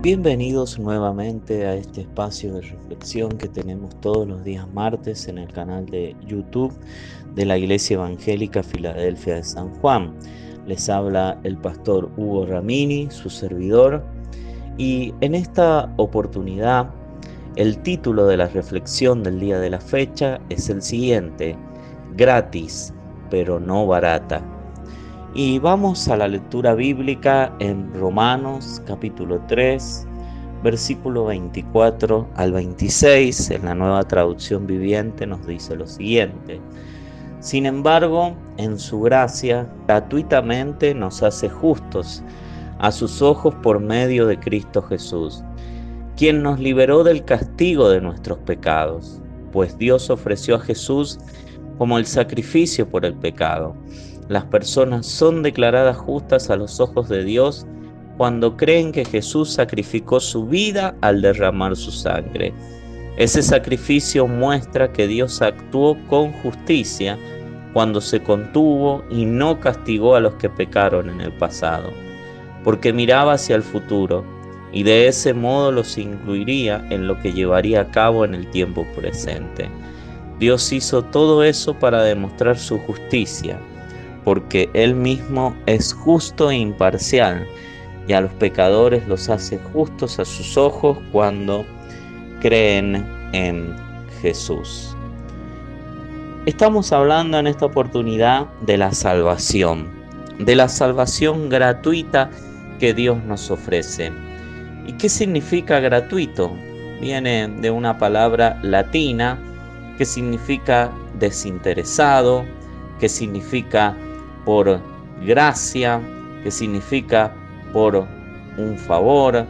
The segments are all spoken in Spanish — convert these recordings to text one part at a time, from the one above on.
Bienvenidos nuevamente a este espacio de reflexión que tenemos todos los días martes en el canal de YouTube de la Iglesia Evangélica Filadelfia de San Juan. Les habla el pastor Hugo Ramini, su servidor, y en esta oportunidad el título de la reflexión del día de la fecha es el siguiente: gratis, pero no barata. Y vamos a la lectura bíblica en Romanos capítulo 3, versículo 24 al 26. En la Nueva Traducción Viviente nos dice lo siguiente: sin embargo, en su gracia, gratuitamente nos hace justos a sus ojos por medio de Cristo Jesús, quien nos liberó del castigo de nuestros pecados, pues Dios ofreció a Jesús como el sacrificio por el pecado. Las personas son declaradas justas a los ojos de Dios cuando creen que Jesús sacrificó su vida al derramar su sangre. Ese sacrificio muestra que Dios actuó con justicia cuando se contuvo y no castigó a los que pecaron en el pasado, porque miraba hacia el futuro y de ese modo los incluiría en lo que llevaría a cabo en el tiempo presente. Dios hizo todo eso para demostrar su justicia, porque Él mismo es justo e imparcial, y a los pecadores los hace justos a sus ojos cuando creen en Jesús. Estamos hablando en esta oportunidad de la salvación gratuita que Dios nos ofrece. ¿Y qué significa gratuito? Viene de una palabra latina que significa desinteresado, que significa por gracia, que significa por un favor,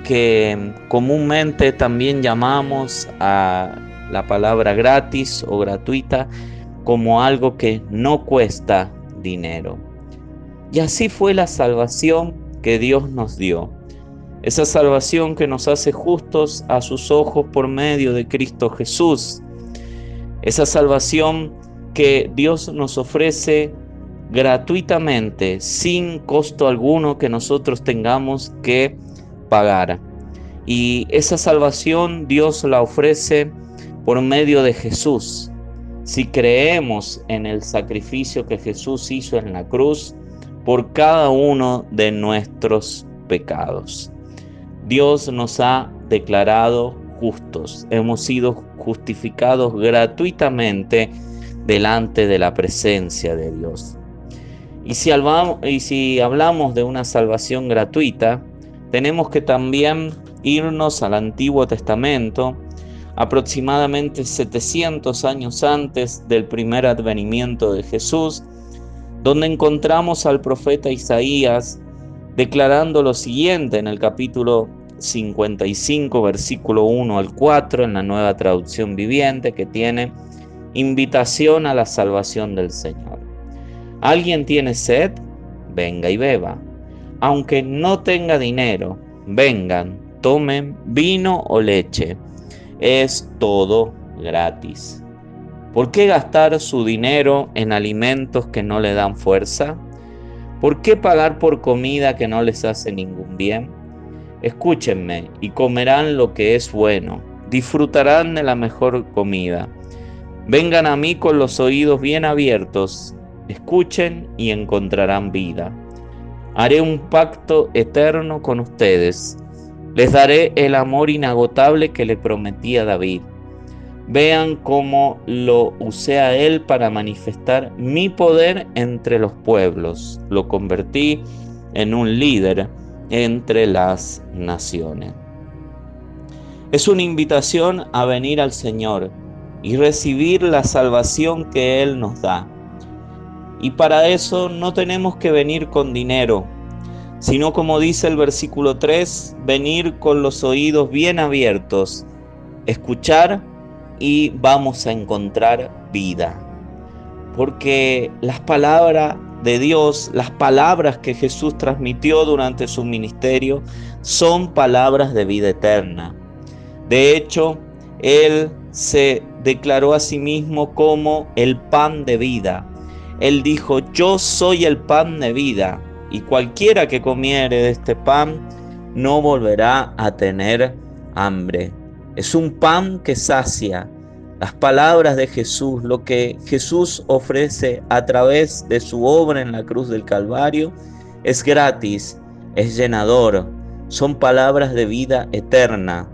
que comúnmente también llamamos a la palabra gratis o gratuita como algo que no cuesta dinero. Y así fue la salvación que Dios nos dio. Esa salvación que nos hace justos a sus ojos por medio de Cristo Jesús. Esa salvación que Dios nos ofrece gratuitamente, sin costo alguno que nosotros tengamos que pagar. Y esa salvación Dios la ofrece por medio de Jesús. Si creemos en el sacrificio que Jesús hizo en la cruz por cada uno de nuestros pecados. Dios nos ha declarado justos. Hemos sido justificados gratuitamente delante de la presencia de Dios. Y si hablamos de una salvación gratuita, tenemos que también irnos al Antiguo Testamento, aproximadamente 700 años antes del primer advenimiento de Jesús, donde encontramos al profeta Isaías declarando lo siguiente en el capítulo 55, versículo 1 al 4, en la Nueva Traducción Viviente, que tiene invitación a la salvación del Señor. ¿Alguien tiene sed? Venga y beba. Aunque no tenga dinero, vengan, tomen vino o leche. Es todo gratis. ¿Por qué gastar su dinero en alimentos que no le dan fuerza? ¿Por qué pagar por comida que no les hace ningún bien? Escúchenme y comerán lo que es bueno. Disfrutarán de la mejor comida. Vengan a mí con los oídos bien abiertos. Escuchen y encontrarán vida. Haré un pacto eterno con ustedes. Les daré el amor inagotable que le prometí a David. Vean cómo lo usé a él para manifestar mi poder entre los pueblos. Lo convertí en un líder entre las naciones. Es una invitación a venir al Señor y recibir la salvación que Él nos da. Y para eso no tenemos que venir con dinero, sino, como dice el versículo 3, venir con los oídos bien abiertos, escuchar y vamos a encontrar vida. Porque las palabras de Dios, las palabras que Jesús transmitió durante su ministerio, son palabras de vida eterna. De hecho, Él se declaró a sí mismo como el pan de vida. Él dijo: yo soy el pan de vida, y cualquiera que comiere de este pan no volverá a tener hambre. Es un pan que sacia. Las palabras de Jesús, lo que Jesús ofrece a través de su obra en la cruz del Calvario, es gratis, es llenador, son palabras de vida eterna.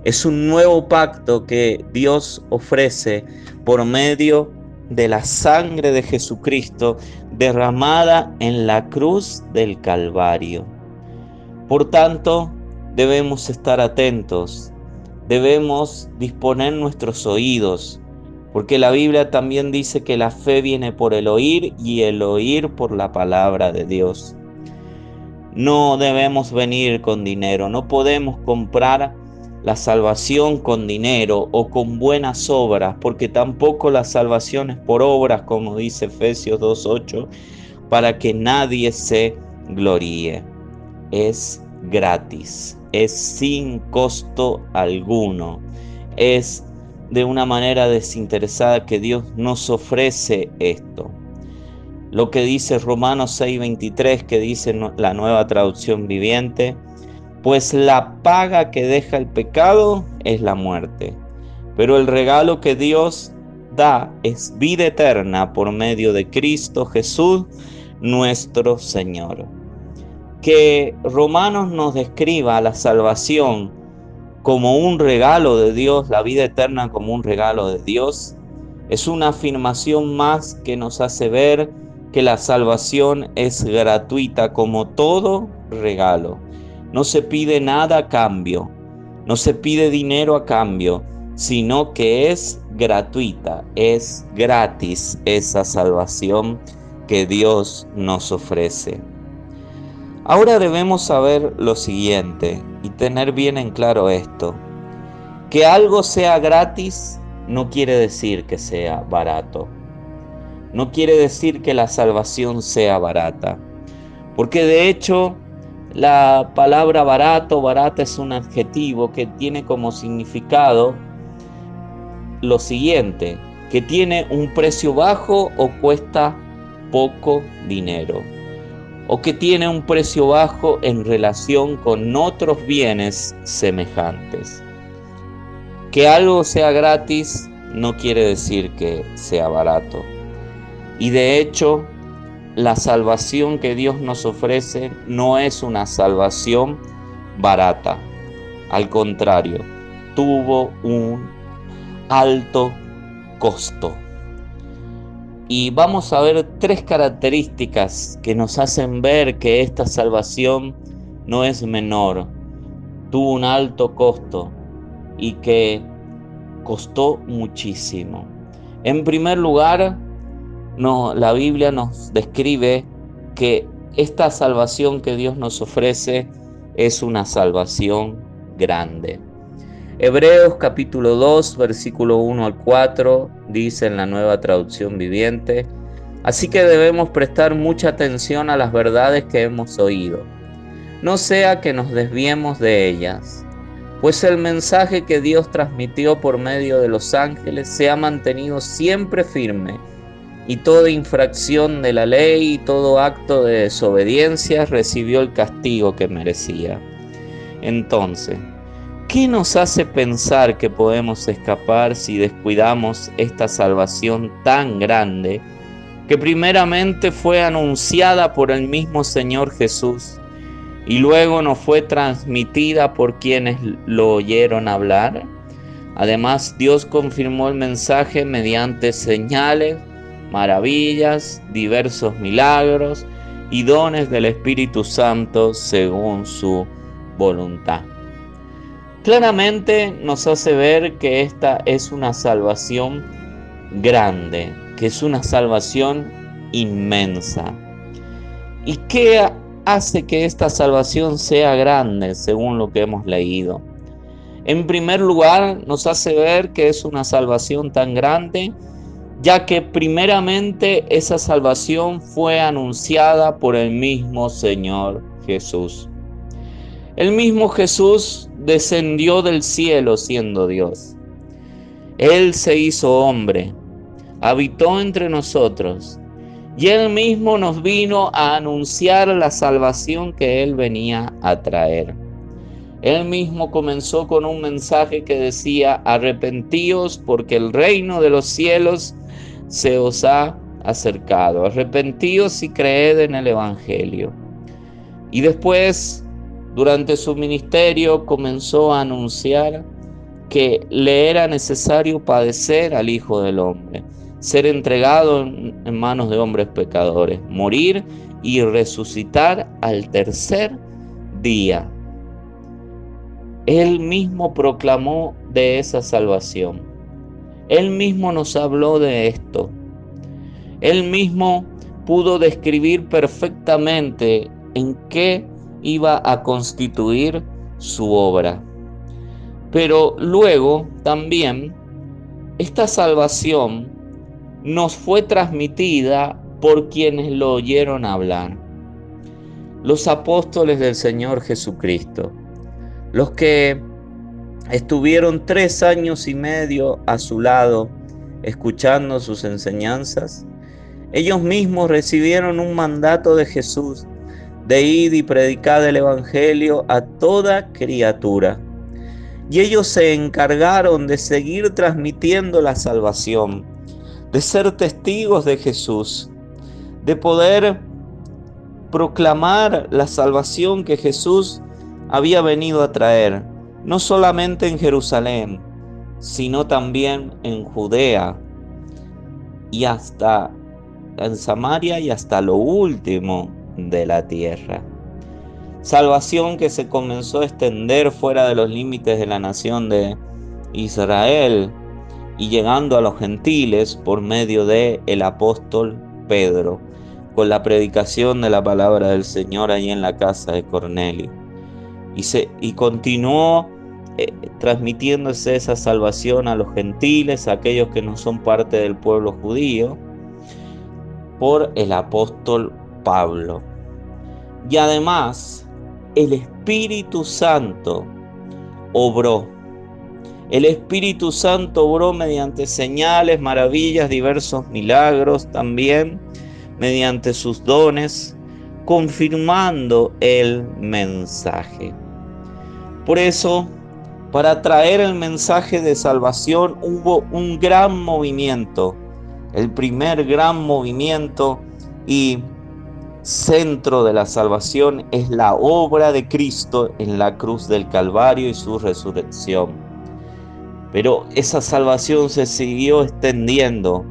Es un nuevo pacto que Dios ofrece por medio de la sangre de Jesucristo derramada en la cruz del Calvario. Por tanto, debemos estar atentos, debemos disponer nuestros oídos, porque la Biblia también dice que la fe viene por el oír y el oír por la palabra de Dios. No debemos venir con dinero, no podemos comprar la salvación con dinero o con buenas obras, porque tampoco la salvación es por obras, como dice Efesios 2:8, para que nadie se gloríe. Es gratis, es sin costo alguno, es de una manera desinteresada que Dios nos ofrece esto. Lo que dice Romanos 6:23, que dice la Nueva Traducción Viviente, pues la paga que deja el pecado es la muerte, pero el regalo que Dios da es vida eterna por medio de Cristo Jesús, nuestro Señor. Que Romanos nos describa la salvación como un regalo de Dios, la vida eterna como un regalo de Dios, es una afirmación más que nos hace ver que la salvación es gratuita como todo regalo. No se pide nada a cambio, no se pide dinero a cambio, sino que es gratuita, es gratis esa salvación que Dios nos ofrece. Ahora debemos saber lo siguiente y tener bien en claro esto: que algo sea gratis no quiere decir que sea barato. No quiere decir que la salvación sea barata. Porque de hecho, la palabra barato, barata es un adjetivo que tiene como significado lo siguiente: que tiene un precio bajo o cuesta poco dinero, o que tiene un precio bajo en relación con otros bienes semejantes. Que algo sea gratis no quiere decir que sea barato. Y de hecho, la salvación que Dios nos ofrece no es una salvación barata. Al contrario, tuvo un alto costo. Y vamos a ver 3 características que nos hacen ver que esta salvación no es menor, tuvo un alto costo y que costó muchísimo. En primer lugar, la Biblia nos describe que esta salvación que Dios nos ofrece es una salvación grande. Hebreos capítulo 2, versículo 1 al 4, dice en la Nueva Traducción Viviente: así que debemos prestar mucha atención a las verdades que hemos oído, no sea que nos desviemos de ellas, pues el mensaje que Dios transmitió por medio de los ángeles se ha mantenido siempre firme, y toda infracción de la ley y todo acto de desobediencia recibió el castigo que merecía. Entonces, ¿qué nos hace pensar que podemos escapar si descuidamos esta salvación tan grande que primeramente fue anunciada por el mismo Señor Jesús y luego nos fue transmitida por quienes lo oyeron hablar? Además, Dios confirmó el mensaje mediante señales, maravillas, diversos milagros y dones del Espíritu Santo según su voluntad. Claramente nos hace ver que esta es una salvación grande, que es una salvación inmensa. ¿Y qué hace que esta salvación sea grande según lo que hemos leído? En primer lugar, nos hace ver que es una salvación tan grande, ya que primeramente esa salvación fue anunciada por el mismo Señor Jesús. El mismo Jesús descendió del cielo siendo Dios. Él se hizo hombre, habitó entre nosotros, y Él mismo nos vino a anunciar la salvación que Él venía a traer. Él mismo comenzó con un mensaje que decía: arrepentíos porque el reino de los cielos se os ha acercado. Arrepentíos y creed en el Evangelio. Y después, durante su ministerio, comenzó a anunciar que le era necesario padecer al Hijo del Hombre, ser entregado en manos de hombres pecadores, morir y resucitar al tercer día. Él mismo proclamó de esa salvación. Él mismo nos habló de esto. Él mismo pudo describir perfectamente en qué iba a constituir su obra. Pero luego también esta salvación nos fue transmitida por quienes lo oyeron hablar. Los apóstoles del Señor Jesucristo, los que estuvieron 3 años y medio a su lado escuchando sus enseñanzas. Ellos mismos recibieron un mandato de Jesús de ir y predicar el Evangelio a toda criatura. Y ellos se encargaron de seguir transmitiendo la salvación, de ser testigos de Jesús, de poder proclamar la salvación que Jesús había venido a traer, no solamente en Jerusalén, sino también en Judea y hasta en Samaria y hasta lo último de la tierra. Salvación que se comenzó a extender fuera de los límites de la nación de Israel y llegando a los gentiles por medio de el apóstol Pedro, con la predicación de la palabra del Señor allí en la casa de Cornelio. Y continuó transmitiéndose esa salvación a los gentiles, a aquellos que no son parte del pueblo judío, por el apóstol Pablo. Y además, el Espíritu Santo obró. El Espíritu Santo obró mediante señales, maravillas, diversos milagros, también mediante sus dones, confirmando el mensaje. Por eso, para traer el mensaje de salvación hubo un gran movimiento, el primer gran movimiento y centro de la salvación es la obra de Cristo en la cruz del Calvario y su resurrección. Pero esa salvación se siguió extendiendo,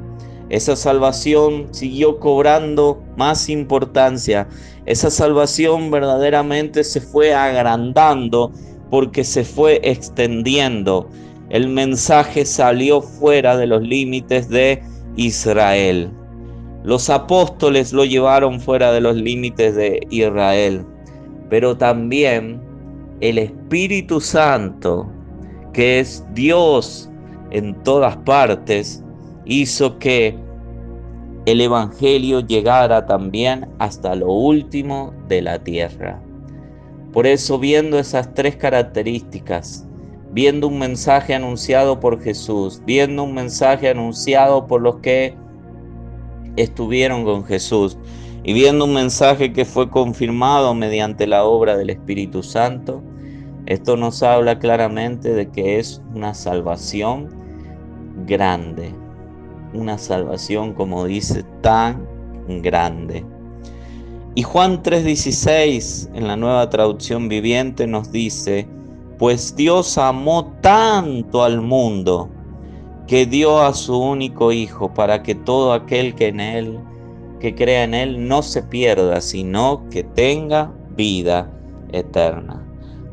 esa salvación siguió cobrando más importancia, esa salvación verdaderamente se fue agrandando porque se fue extendiendo. El mensaje salió fuera de los límites de Israel. Los apóstoles lo llevaron fuera de los límites de Israel, pero también el Espíritu Santo, que es Dios en todas partes, hizo que el Evangelio llegara también hasta lo último de la tierra. Por eso, viendo esas 3 características, viendo un mensaje anunciado por Jesús, viendo un mensaje anunciado por los que estuvieron con Jesús y viendo un mensaje que fue confirmado mediante la obra del Espíritu Santo, esto nos habla claramente de que es una salvación grande, una salvación, como dice, tan grande. Y Juan 3:16 en la Nueva Traducción Viviente nos dice: pues Dios amó tanto al mundo que dio a su único Hijo para que todo aquel que crea en Él no se pierda, sino que tenga vida eterna.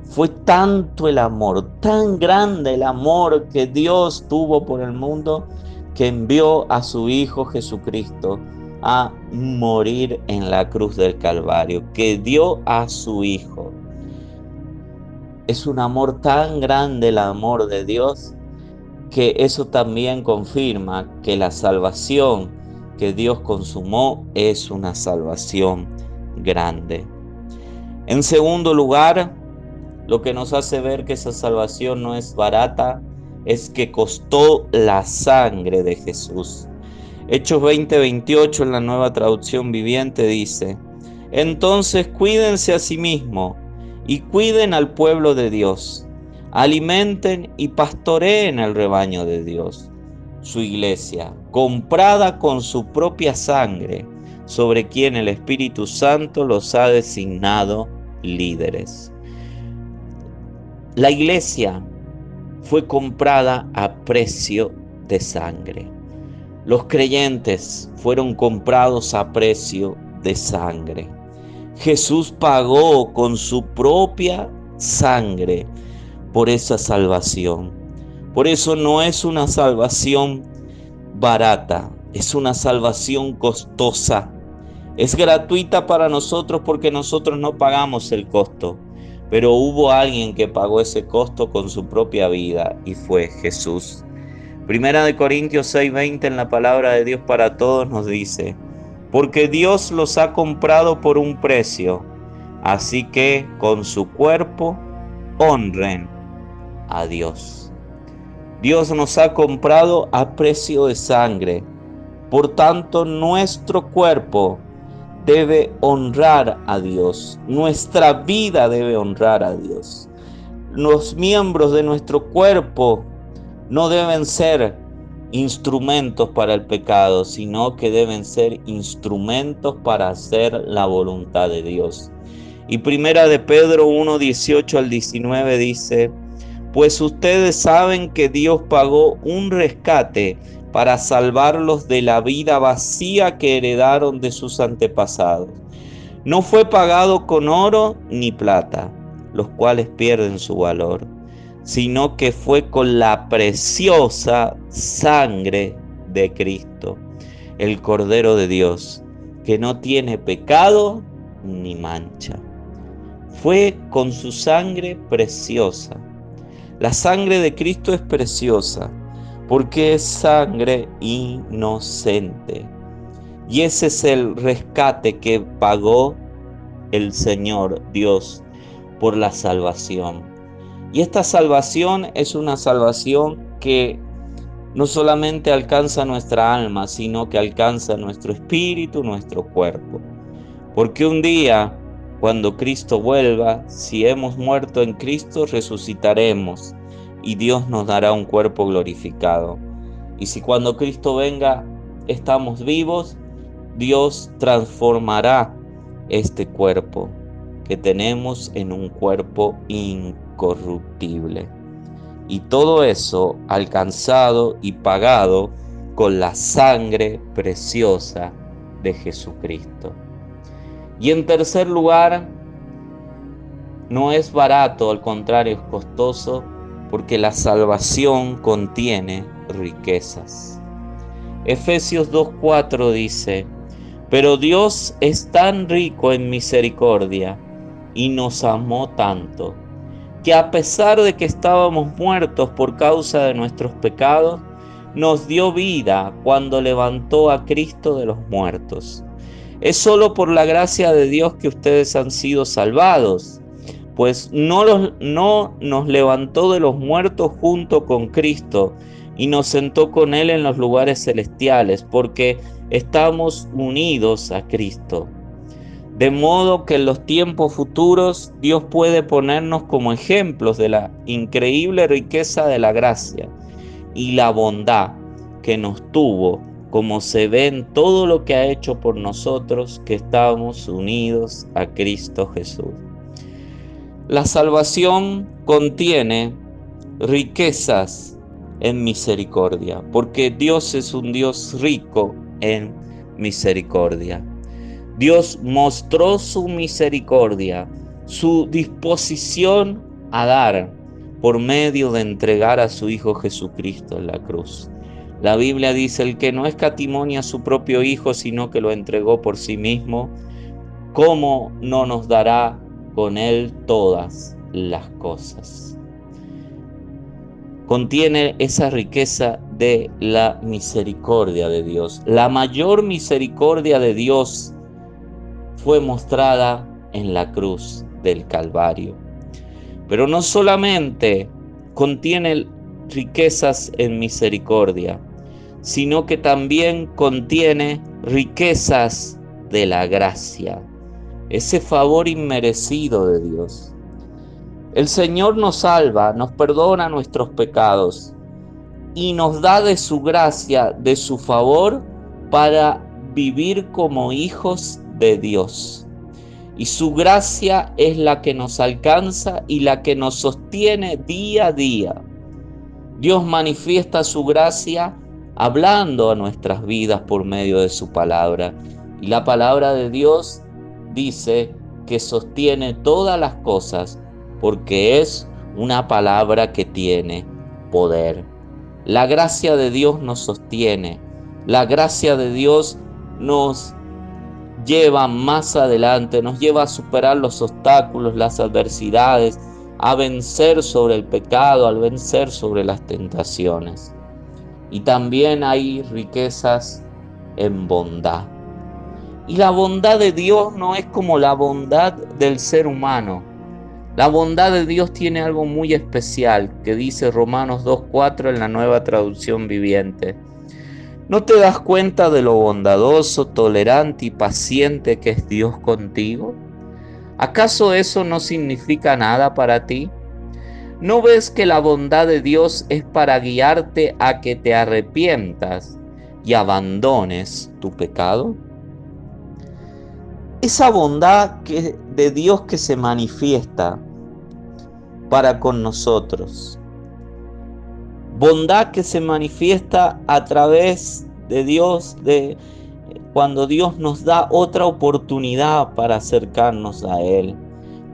Fue tanto el amor, tan grande el amor que Dios tuvo por el mundo, que envió a su Hijo Jesucristo a morir en la cruz del Calvario, que dio a su Hijo. Es un amor tan grande el amor de Dios, que eso también confirma que la salvación que Dios consumó es una salvación grande. En segundo lugar, lo que nos hace ver que esa salvación no es barata es que costó la sangre de Jesús. Hechos 20:28 en la Nueva Traducción Viviente dice: entonces cuídense a sí mismos y cuiden al pueblo de Dios. Alimenten y pastoreen el rebaño de Dios, su iglesia, comprada con su propia sangre, sobre quien el Espíritu Santo los ha designado líderes. La iglesia fue comprada a precio de sangre. Los creyentes fueron comprados a precio de sangre. Jesús pagó con su propia sangre por esa salvación. Por eso no es una salvación barata, es una salvación costosa. Es gratuita para nosotros porque nosotros no pagamos el costo, pero hubo alguien que pagó ese costo con su propia vida y fue Jesús. Primera de Corintios 6:20 en la palabra de Dios para todos nos dice: porque Dios los ha comprado por un precio, así que con su cuerpo honren a Dios. Dios nos ha comprado a precio de sangre, por tanto nuestro cuerpo debe honrar a Dios, nuestra vida debe honrar a Dios. Los miembros de nuestro cuerpo no deben ser instrumentos para el pecado, sino que deben ser instrumentos para hacer la voluntad de Dios. Y primera de Pedro 1:18 al 19 dice: pues ustedes saben que Dios pagó un rescate para salvarlos de la vida vacía que heredaron de sus antepasados. No fue pagado con oro ni plata, los cuales pierden su valor, sino que fue con la preciosa sangre de Cristo, el Cordero de Dios, que no tiene pecado ni mancha. Fue con su sangre preciosa. La sangre de Cristo es preciosa porque es sangre inocente. Y ese es el rescate que pagó el Señor Dios por la salvación. Y esta salvación es una salvación que no solamente alcanza nuestra alma, sino que alcanza nuestro espíritu, nuestro cuerpo. Porque un día, cuando Cristo vuelva, si hemos muerto en Cristo, resucitaremos y Dios nos dará un cuerpo glorificado. Y si cuando Cristo venga estamos vivos, Dios transformará este cuerpo que tenemos en un cuerpo incorruptible. Y todo eso alcanzado y pagado con la sangre preciosa de Jesucristo. Y en tercer lugar, no es barato, al contrario, es costoso, porque la salvación contiene riquezas. Efesios 2:4 dice: pero Dios es tan rico en misericordia y nos amó tanto, que a pesar de que estábamos muertos por causa de nuestros pecados, nos dio vida cuando levantó a Cristo de los muertos. Es solo por la gracia de Dios que ustedes han sido salvados, pues no nos levantó de los muertos junto con Cristo y nos sentó con Él en los lugares celestiales, porque estamos unidos a Cristo. De modo que en los tiempos futuros Dios puede ponernos como ejemplos de la increíble riqueza de la gracia y la bondad que nos tuvo, como se ve en todo lo que ha hecho por nosotros que estamos unidos a Cristo Jesús. La salvación contiene riquezas en misericordia, porque Dios es un Dios rico en misericordia. Dios mostró su misericordia, su disposición a dar por medio de entregar a su Hijo Jesucristo en la cruz. La Biblia dice: el que no escatimó a su propio Hijo, sino que lo entregó por sí mismo, ¿cómo no nos dará con Él todas las cosas? Contiene esa riqueza de la misericordia de Dios. La mayor misericordia de Dios fue mostrada en la cruz del Calvario. Pero no solamente contiene riquezas en misericordia, sino que también contiene riquezas de la gracia, ese favor inmerecido de Dios. El Señor nos salva, nos perdona nuestros pecados y nos da de su gracia, de su favor, para vivir como hijos de Dios. Y su gracia es la que nos alcanza y la que nos sostiene día a día. Dios manifiesta su gracia hablando a nuestras vidas por medio de su palabra. Y la palabra de Dios dice que sostiene todas las cosas porque es una palabra que tiene poder. La gracia de Dios nos sostiene. La gracia de Dios nos lleva más adelante, nos lleva a superar los obstáculos, las adversidades, a vencer sobre el pecado, a vencer sobre las tentaciones. Y también hay riquezas en bondad. Y la bondad de Dios no es como la bondad del ser humano. La bondad de Dios tiene algo muy especial que dice Romanos 2:4 en la Nueva Traducción Viviente. ¿No te das cuenta de lo bondadoso, tolerante y paciente que es Dios contigo? ¿Acaso eso no significa nada para ti? ¿No ves que la bondad de Dios es para guiarte a que te arrepientas y abandones tu pecado? Esa bondad de Dios que se manifiesta para con nosotros. Bondad que se manifiesta a través de Dios, cuando Dios nos da otra oportunidad para acercarnos a Él.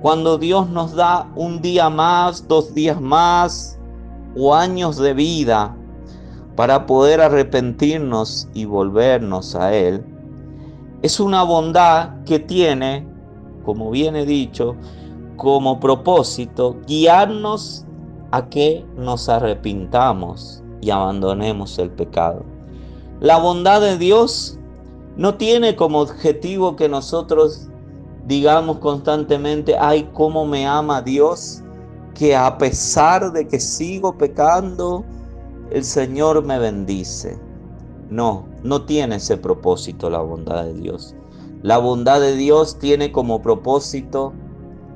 Cuando Dios nos da un día más, 2 días más o años de vida para poder arrepentirnos y volvernos a Él. Es una bondad que tiene, como bien he dicho, como propósito guiarnos a que nos arrepintamos y abandonemos el pecado. La bondad de Dios no tiene como objetivo que nosotros digamos constantemente, ay, cómo me ama Dios, que a pesar de que sigo pecando, el Señor me bendice. No, no tiene ese propósito la bondad de Dios. La bondad de Dios tiene como propósito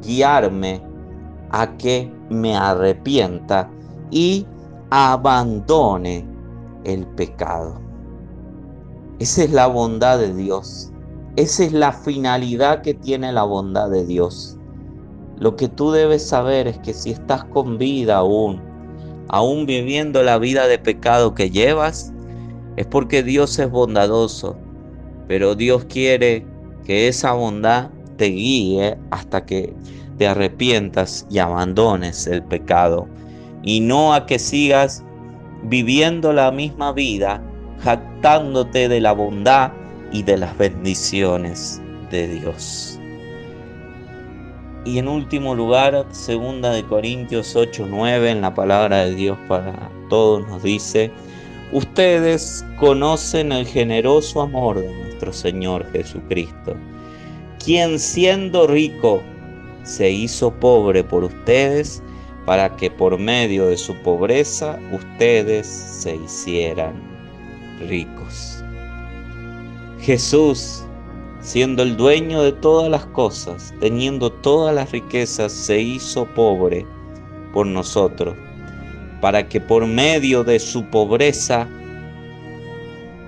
guiarme a que me arrepienta y abandone el pecado. Esa es la bondad de Dios. Esa es la finalidad que tiene la bondad de Dios. Lo que tú debes saber es que si estás con vida aún viviendo la vida de pecado que llevas, es porque Dios es bondadoso, pero Dios quiere que esa bondad te guíe hasta que te arrepientas y abandones el pecado, y no a que sigas viviendo la misma vida, jactándote de la bondad y de las bendiciones de Dios. Y en último lugar, 2 Corintios 8:9, en la palabra de Dios para todos nos dice: ustedes conocen el generoso amor de nuestro Señor Jesucristo, quien siendo rico se hizo pobre por ustedes, para que por medio de su pobreza ustedes se hicieran ricos. Jesús, siendo el dueño de todas las cosas, teniendo todas las riquezas, se hizo pobre por nosotros, para que por medio de su pobreza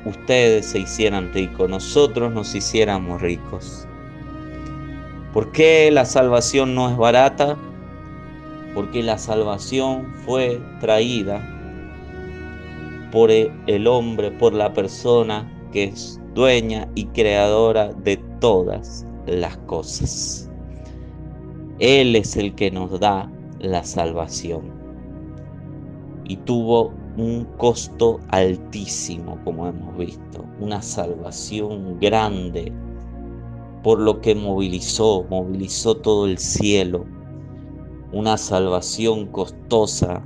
ustedes se hicieran ricos, nosotros nos hiciéramos ricos. ¿Por qué la salvación no es barata? Porque la salvación fue traída por el hombre, por la persona que es dueña y creadora de todas las cosas. Él es el que nos da la salvación. Y tuvo un costo altísimo, como hemos visto, una salvación grande, por lo que movilizó todo el cielo, una salvación costosa,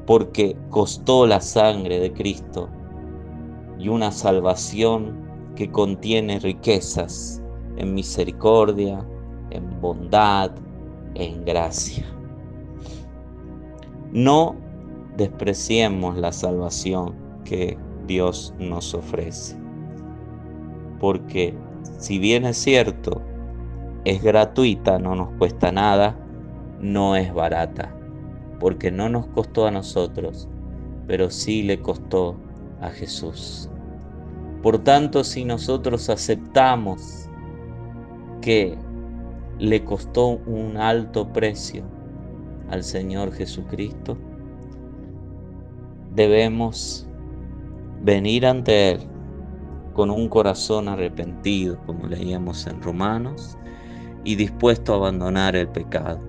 porque costó la sangre de Cristo, y una salvación que contiene riquezas en misericordia, en bondad, en gracia. No despreciemos la salvación que Dios nos ofrece, porque si bien es cierto, es gratuita, no nos cuesta nada, no es barata, porque no nos costó a nosotros, pero sí le costó a Jesús. Por tanto, si nosotros aceptamos que le costó un alto precio al Señor Jesucristo, debemos venir ante Él con un corazón arrepentido, como leíamos en Romanos, y dispuesto a abandonar el pecado.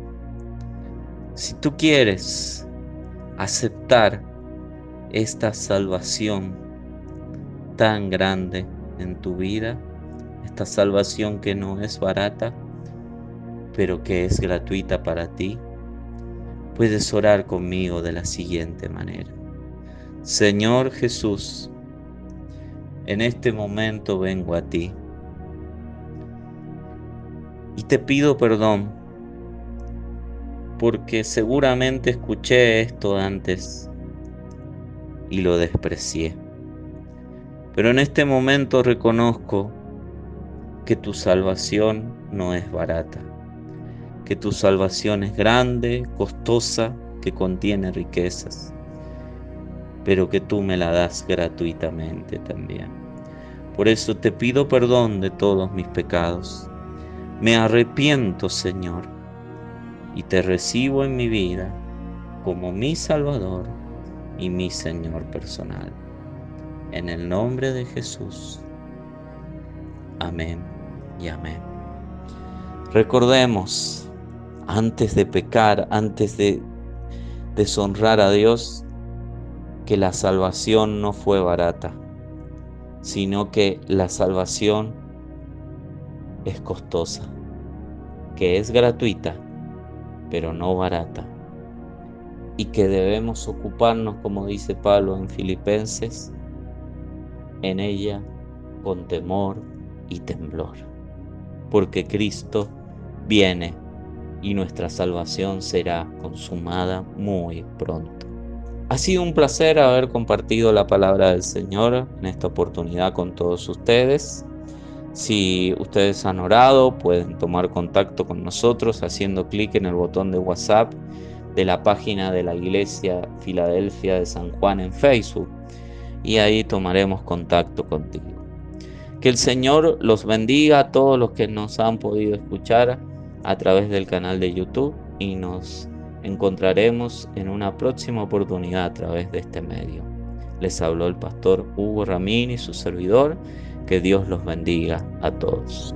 Si tú quieres aceptar esta salvación tan grande en tu vida, esta salvación que no es barata, pero que es gratuita para ti, puedes orar conmigo de la siguiente manera. Señor Jesús, en este momento vengo a ti y te pido perdón porque seguramente escuché esto antes y lo desprecié. Pero en este momento reconozco que tu salvación no es barata, que tu salvación es grande, costosa, que contiene riquezas, pero que tú me la das gratuitamente también. Por eso te pido perdón de todos mis pecados. Me arrepiento, Señor, y te recibo en mi vida como mi Salvador y mi Señor personal. En el nombre de Jesús. Amén y amén. Recordemos, antes de pecar, antes de deshonrar a Dios, que la salvación no fue barata, sino que la salvación es costosa, que es gratuita, pero no barata, y que debemos ocuparnos, como dice Pablo en Filipenses, en ella con temor y temblor, porque Cristo viene y nuestra salvación será consumada muy pronto. Ha sido un placer haber compartido la palabra del Señor en esta oportunidad con todos ustedes. Si ustedes han orado, pueden tomar contacto con nosotros haciendo clic en el botón de WhatsApp de la página de la Iglesia Filadelfia de San Juan en Facebook, y ahí tomaremos contacto contigo. Que el Señor los bendiga a todos los que nos han podido escuchar a través del canal de YouTube, y nos encontraremos en una próxima oportunidad a través de este medio. Les habló el pastor Hugo Ramín y su servidor. Que Dios los bendiga a todos.